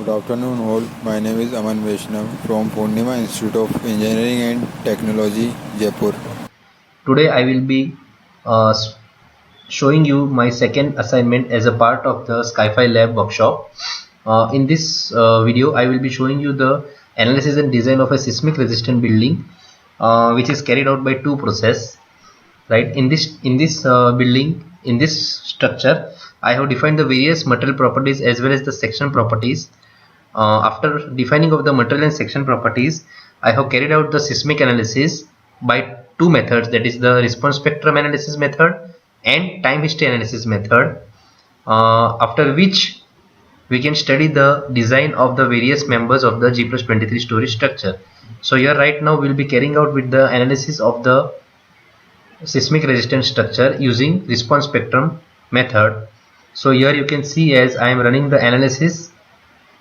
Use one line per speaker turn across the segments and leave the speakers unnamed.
Good afternoon all. My name is Aman Vaishnav from Purnima Institute of Engineering and Technology, Jaipur.
Today I will be showing you my second assignment as a part of the Sky-Fi Lab workshop. In this video I will be showing you the analysis and design of a seismic resistant building which is carried out by two processes. Right, in this building, in this structure, I have defined the various material properties as well as the section properties. After defining of the material and section properties, I have carried out the seismic analysis by two methods, that is the response spectrum analysis method and time history analysis method, after which we can study the design of the various members of the G+23 story structure. So here right now we will be carrying out with the analysis of the seismic resistant structure using response spectrum method. So here you can see as I am running the analysis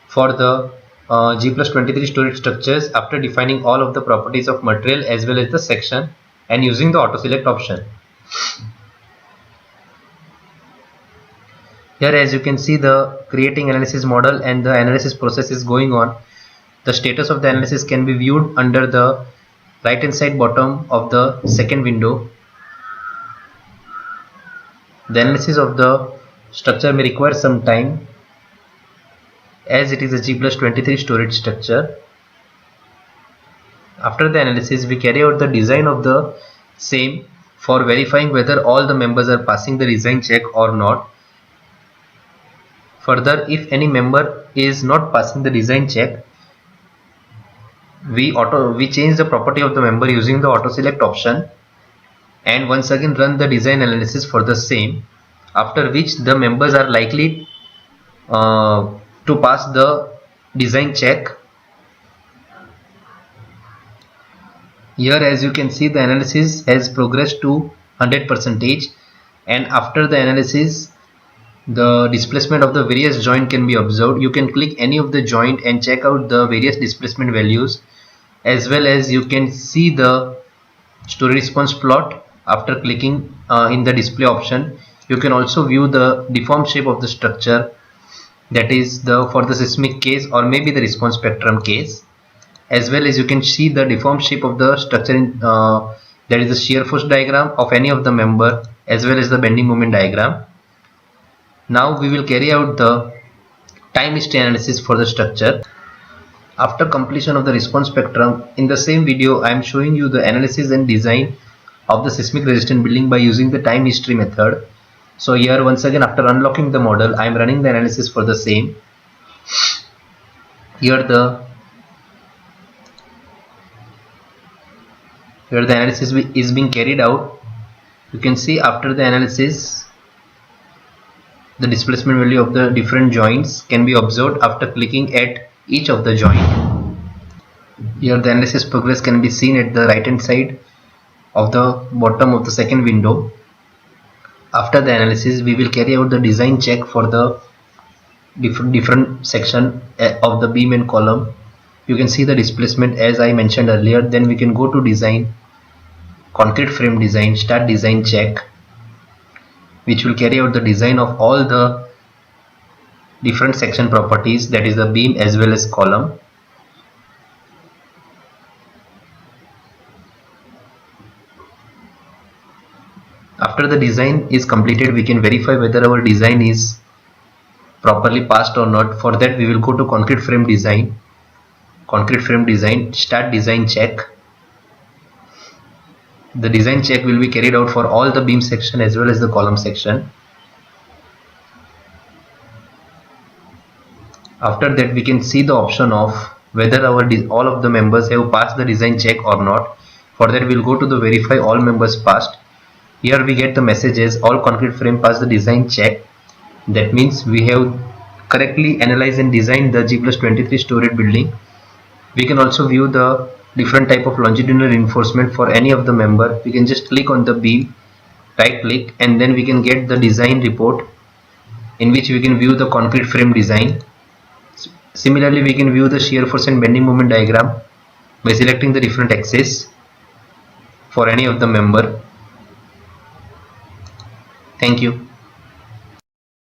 for the G+23 storage structures after defining all of the properties of material as well as the section and using the auto select option. Here as you can see, the creating analysis model and the analysis process is going on. The status of the analysis can be viewed under the right hand side bottom of the second window. The analysis of the structure may require some time as it is a G+23 storage structure. After the analysis, we carry out the design of the same for verifying whether all the members are passing the design check or not. Further, if any member is not passing the design check, we change the property of the member using the auto select option and once again run the design analysis for the same, after which the members are likely to pass the design check. Here as you can see, the analysis has progressed to 100% and after the analysis the displacement of the various joint can be observed. You can click any of the joint and check out the various displacement values, as well as you can see the story response plot. After clicking in the display option, you can also view the deformed shape of the structure, that is for the seismic case or maybe the response spectrum case, as well as you can see the deformed shape of the structure in, that is the shear force diagram of any of the member as well as the bending moment diagram. Now we will carry out the time history analysis for the structure. After completion of the response spectrum, in the same video I am showing you the analysis and design of the seismic resistant building by using the time history method. So here once again, after unlocking the model, I am running the analysis for the same. Here the analysis is being carried out. You can see after the analysis the displacement value of the different joints can be observed after clicking at each of the joint. Here the analysis progress can be seen at the right hand side of the bottom of the second window. After the analysis, we will carry out the design check for the different section of the beam and column. You can see the displacement as I mentioned earlier. Then we can go to design, concrete frame design, start design check, which will carry out the design of all the different section properties, that is the beam as well as column. After the design is completed, we can verify whether our design is properly passed or not. For that we will go to concrete frame design, start design check. The design check will be carried out for all the beam section as well as the column section. After that we can see the option of whether all of the members have passed the design check or not. For that we will go to the verify all members passed. Here we get the messages all concrete frame passed the design check. That means we have correctly analyzed and designed the G+23 storage building. We can also view the different type of longitudinal reinforcement for any of the member. We can just click on the beam, right click, and then we can get the design report in which we can view the concrete frame design. Similarly, we can view the shear force and bending moment diagram by selecting the different axes for any of the member. Thank you.